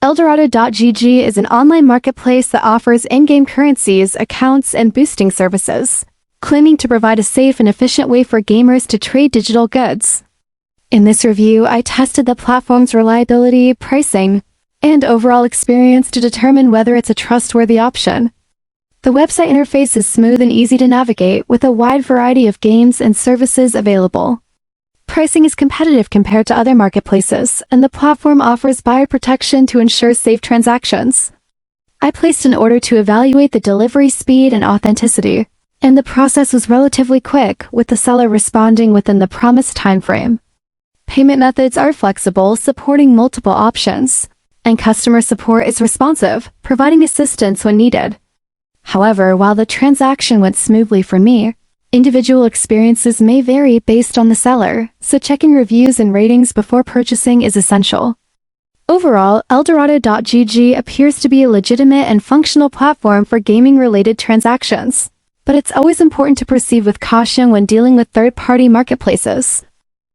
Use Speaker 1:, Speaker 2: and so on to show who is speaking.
Speaker 1: Eldorado.gg is an online marketplace that offers in-game currencies, accounts, and boosting services, claiming to provide a safe and efficient way for gamers to trade digital goods. In this review, I tested the platform's reliability, pricing, and overall experience to determine whether it's a trustworthy option. The website interface is smooth and easy to navigate, with a wide variety of games and services available. Pricing is competitive compared to other marketplaces, and the platform offers buyer protection to ensure safe transactions. I placed an order to evaluate the delivery speed and authenticity, and the process was relatively quick, with the seller responding within the promised timeframe. Payment methods are flexible, supporting multiple options, and customer support is responsive, providing assistance when needed. However, while the transaction went smoothly for me, individual experiences may vary based on the seller, so checking reviews and ratings before purchasing is essential. Overall, Eldorado.gg appears to be a legitimate and functional platform for gaming-related transactions, but it's always important to proceed with caution when dealing with third-party marketplaces.